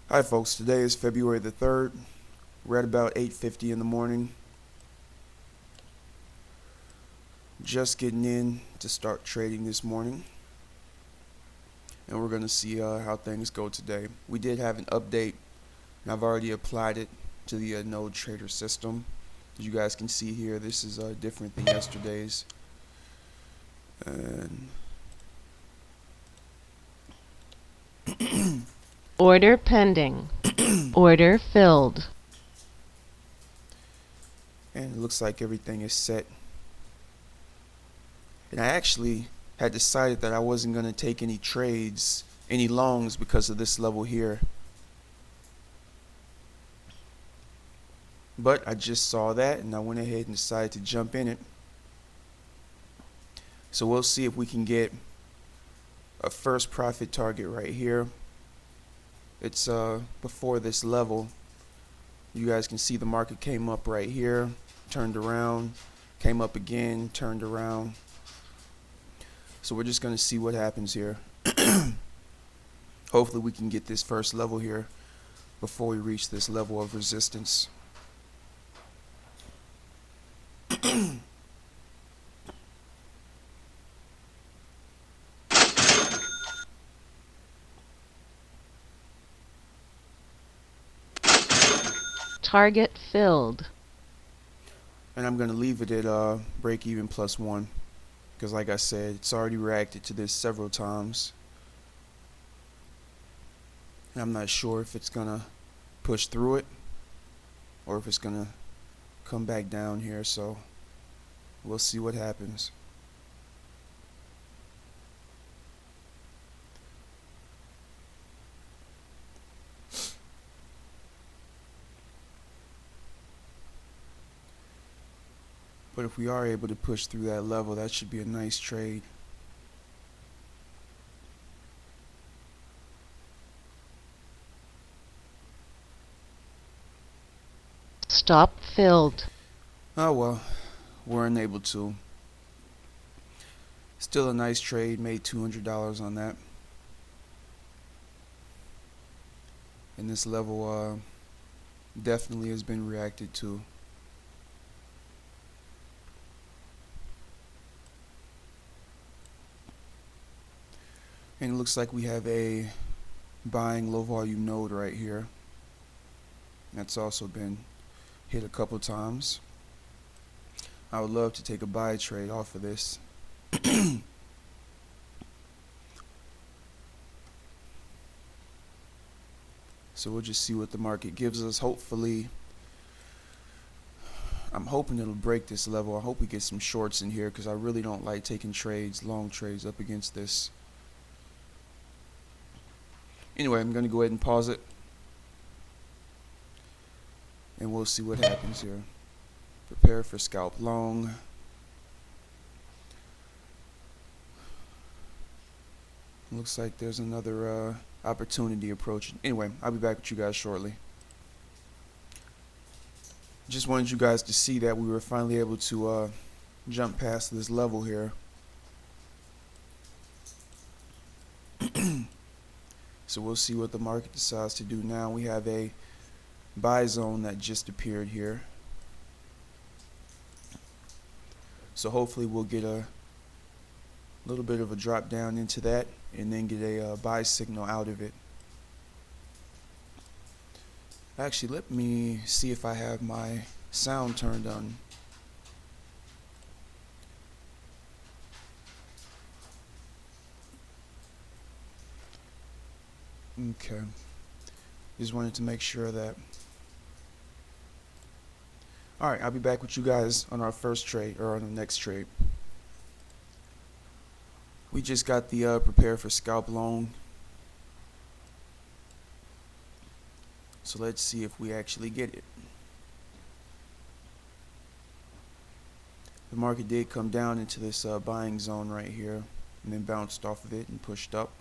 Hi folks, today is February the 3rd. We're at about 8:50 in the morning. Just getting in to start trading this morning. And we're going to see how things go today. We did have an update, and I've already applied it to the Nodetrader system. As you guys can see here, this is different than yesterday's. And Order pending. Order filled. it looks like everything is set. And I actually had decided that I wasn't going to take any trades, any longs, because of this level here. But I just saw that and I went ahead and decided to jump in it. So we'll see if we can get a first profit target right here. It's before this level. You guys can see the market came up right here, turned around, came up again, turned around. So we're just going to see what happens here. Hopefully we can get this first level here before we reach this level of resistance. Target filled. And I'm going to leave it at break even +1, because like I said, it's already reacted to this several times. And I'm not sure if it's going to push through it or if it's going to come back down here, so we'll see what happens. But if we are able to push through that level, that should be a nice trade. Stop filled. Oh well, we're unable to. Still a nice trade, made $200 on that. And this level definitely has been reacted to. And it looks like we have a buying low volume node right here. That's also been hit a couple times. I would love to take a buy trade off of this. So we'll just see what the market gives us. Hopefully, I'm hoping it'll break this level. I hope we get some shorts in here, because I really don't like taking trades, long trades up against this. Anyway, I'm going to go ahead and pause it, and we'll see what happens here. Prepare for scalp long. Looks like there's another opportunity approaching. Anyway, I'll be back with you guys shortly. Just wanted you guys to see that we were finally able to jump past this level here. So we'll see what the market decides to do now. We have a buy zone that just appeared here. So hopefully we'll get a little bit of a drop down into that and then get a buy signal out of it. Actually, let me see if I have my sound turned on. Okay. Just wanted to make sure that. Alright, I'll be back with you guys on our first trade, or on the next trade. We just got the prepare for scalp long. So let's see if we actually get it. The market did come down into this buying zone right here, and then bounced off of it and pushed up.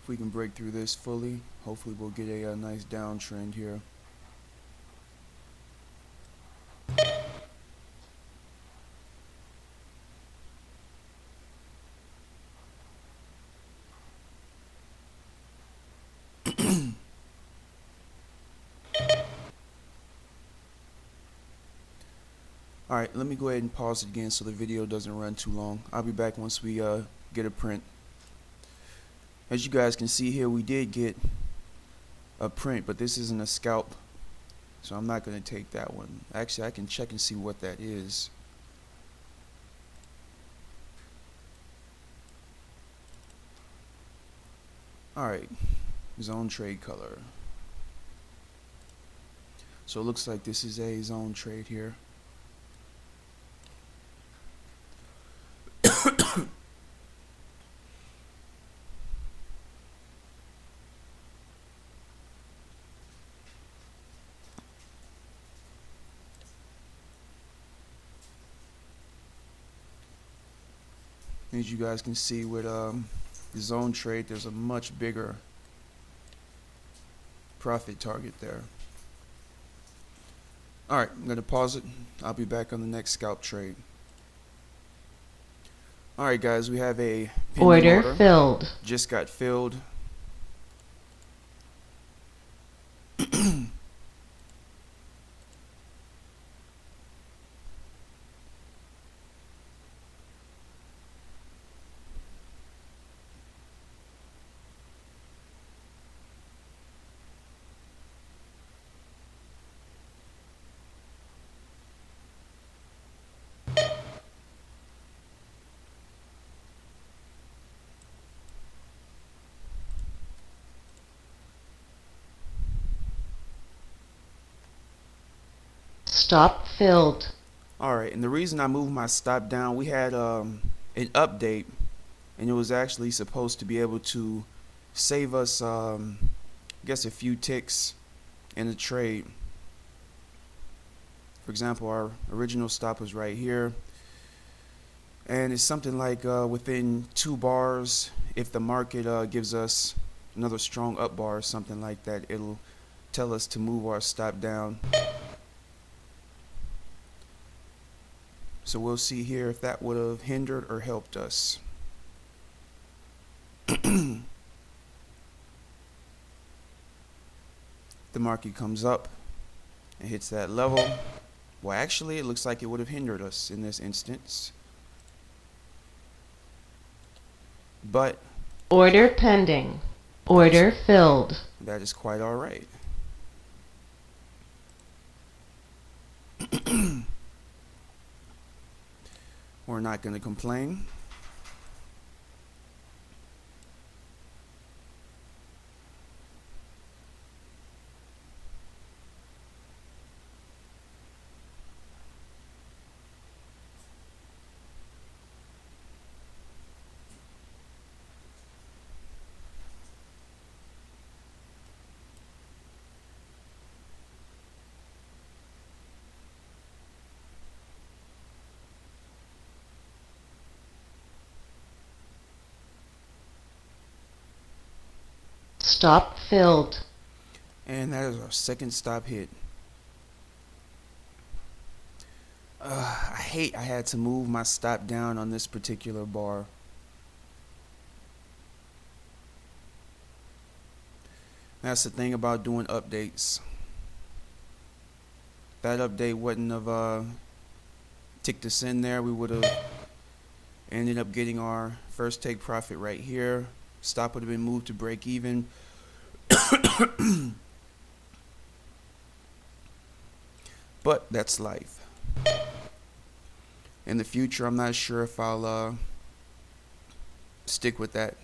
If we can break through this fully, hopefully we'll get a nice downtrend here. Alright, let me go ahead and pause it again so the video doesn't run too long. I'll be back once we get a print. As you guys can see here, we did get a print, but this isn't a scalp, so I'm not going to take that one. Actually, I can check and see what that is. Alright, zone trade color. So it looks like this is a zone trade here. As you guys can see with the zone trade, there's a much bigger profit target there. Alright, I'm going to pause it. I'll be back on the next scalp trade. Alright guys, we have a Order filled. Just got filled. Stop filled. Alright, and the reason I moved my stop down, we had an update, and it was actually supposed to be able to save us I guess a few ticks in the trade. For example, our original stop was right here, and it's something like within 2 bars, if the market gives us another strong up bar or something like that, it'll tell us to move our stop down. So we'll see here if that would have hindered or helped us. The market comes up and hits that level. Well, actually, it looks like it would have hindered us in this instance. But Order pending. Order filled. that is quite all right. We're not going to complain. Stop filled. And that is our second stop hit. I hate I had to move my stop down on this particular bar. That's the thing about doing updates. That update wouldn't have ticked us in there. We would have ended up getting our first take profit right here. Stop would have been moved to break even. But that's life. In the future, I'm not sure if I'll stick with that.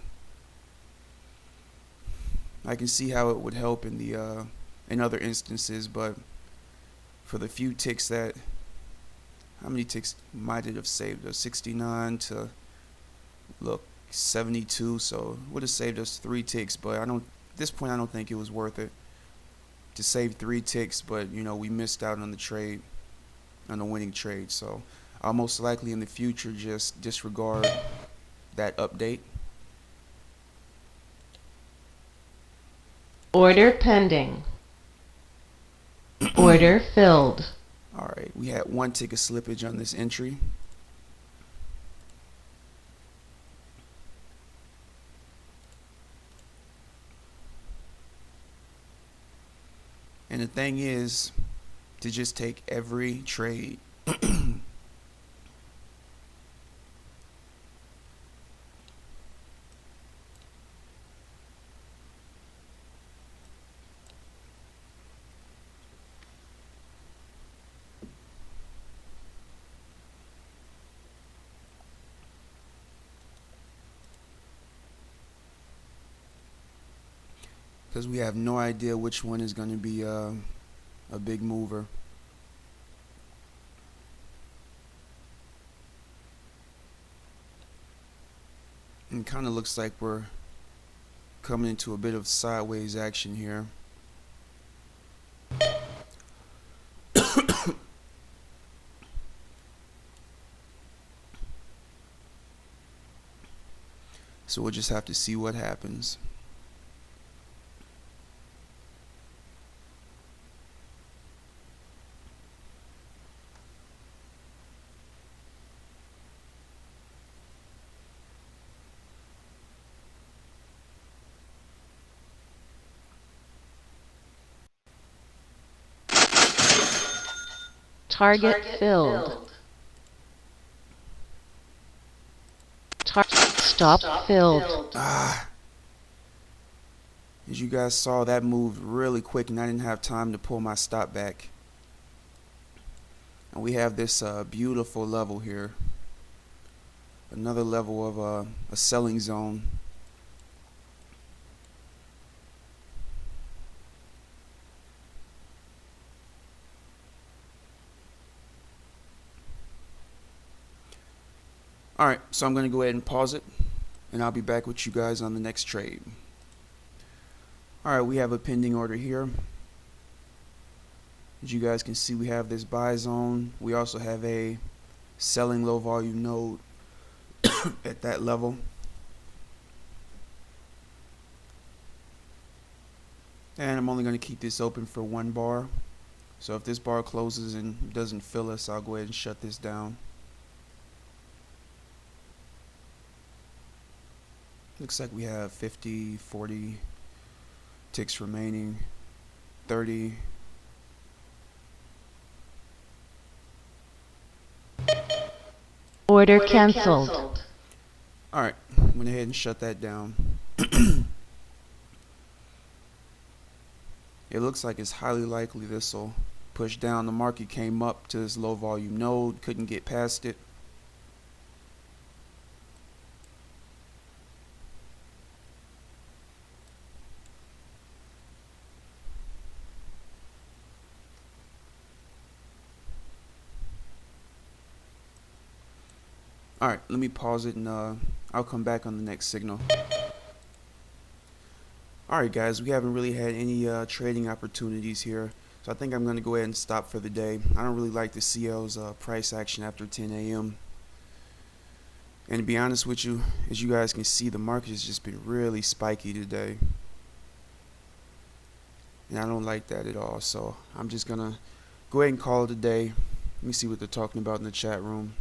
I can see how it would help in the in other instances, but for the few ticks that, how many ticks might it have saved us? 69 to, look, 72, so it would have saved us 3 ticks, but at this point I don't think it was worth it to save 3 ticks, but you know, we missed out on the trade, on the winning trade. So I'll most likely in the future just disregard that update Order pending. Order filled. All right, we had one ticket slippage on this entry. And the thing is to just take every trade. Because we have no idea which one is going to be a big mover. And it kind of looks like we're coming into a bit of sideways action here. So we'll just have to see what happens. Target filled. Stop filled. As you guys saw, that moved really quick and I didn't have time to pull my stop back. And we have this beautiful level here. Another level of a selling zone. Alright, so I'm going to go ahead and pause it, and I'll be back with you guys on the next trade. Alright, we have a pending order here. As you guys can see, we have this buy zone. We also have a selling low volume node at that level. And I'm only going to keep this open for one bar. So if this bar closes and doesn't fill us, I'll go ahead and shut this down. Looks like we have 50, 40 ticks remaining, 30. Order canceled. Alright, went ahead and shut that down. It looks like it's highly likely this will push down. The market came up to this low volume node, couldn't get past it. Alright, let me pause it and I'll come back on the next signal. Alright guys, we haven't really had any trading opportunities here, so I think I'm going to go ahead and stop for the day. I don't really like the CL's price action after 10 a.m. And to be honest with you, as you guys can see, the market has just been really spiky today. And I don't like that at all, so I'm just going to go ahead and call it a day. Let me see what they're talking about in the chat room.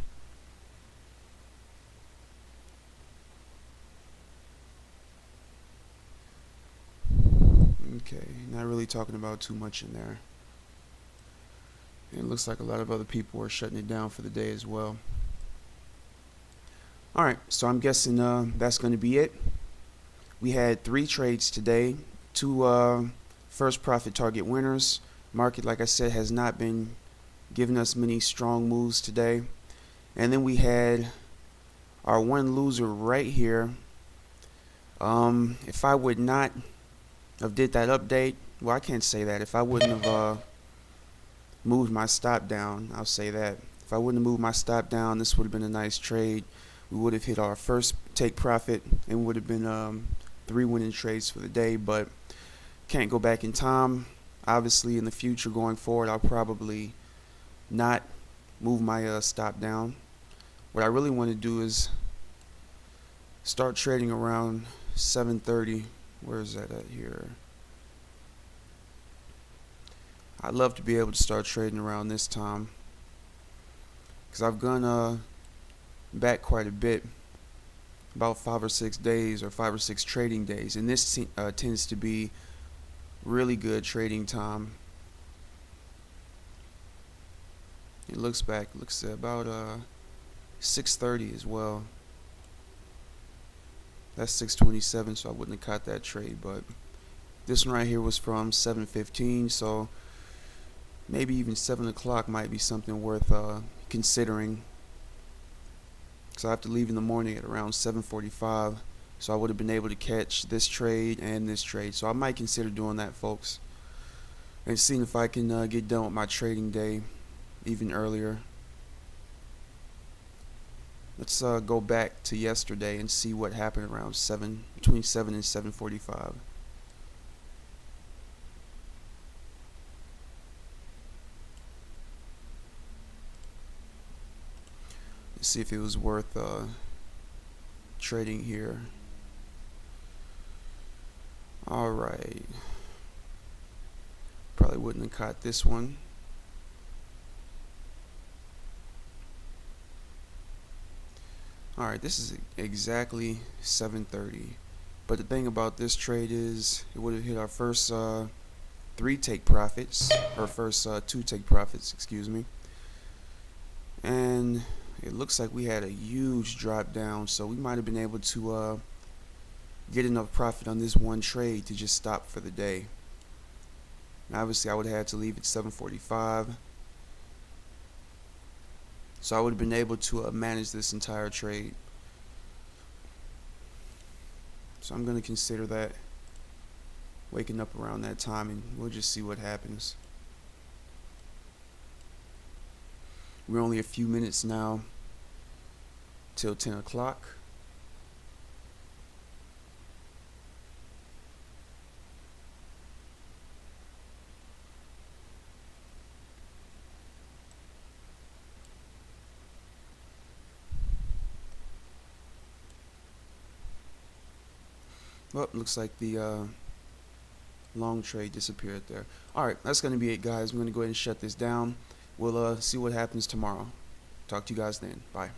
Okay, not really talking about too much in there. And it looks like a lot of other people are shutting it down for the day as well. Alright, so I'm guessing that's going to be it. We had 3 trades today, 2 first profit target winners. Market, like I said, has not been giving us many strong moves today. And then we had our one loser right here. If I would not have did that update, well, I can't say that. If I wouldn't have moved my stop down, I'll say that. If I wouldn't have moved my stop down, this would have been a nice trade. We would have hit our first take profit and would have been 3 winning trades for the day, but can't go back in time. Obviously, in the future going forward, I'll probably not move my stop down. What I really want to do is start trading around 7:30. Where is that at here? I'd love to be able to start trading around this time, because I've gone back quite a bit, about 5 or 6 days or 5 or 6 trading days, and this tends to be really good trading time. It looks at about 6:30 as well. That's 6:27, so I wouldn't have caught that trade, but this one right here was from 7:15, so maybe even 7 o'clock might be something worth considering, because I have to leave in the morning at around 7:45, so I would have been able to catch this trade and this trade. So I might consider doing that, folks, and seeing if I can get done with my trading day even earlier. Let's go back to yesterday and see what happened around between 7 and 7:45. Let's see if it was worth trading here. Alright, probably wouldn't have caught this one. Alright, this is exactly 7:30, but the thing about this trade is it would have hit our first 3 take profits, or first 2 take profits, excuse me, and it looks like we had a huge drop down, so we might have been able to get enough profit on this one trade to just stop for the day. And obviously I would have had to leave at 7:45, so I would have been able to manage this entire trade. So I'm going to consider that, waking up around that time, and we'll just see what happens. We're only a few minutes now till 10 o'clock. Well, looks like the long trade disappeared there. Alright, that's going to be it, guys. I'm going to go ahead and shut this down. We'll see what happens tomorrow. Talk to you guys then. Bye.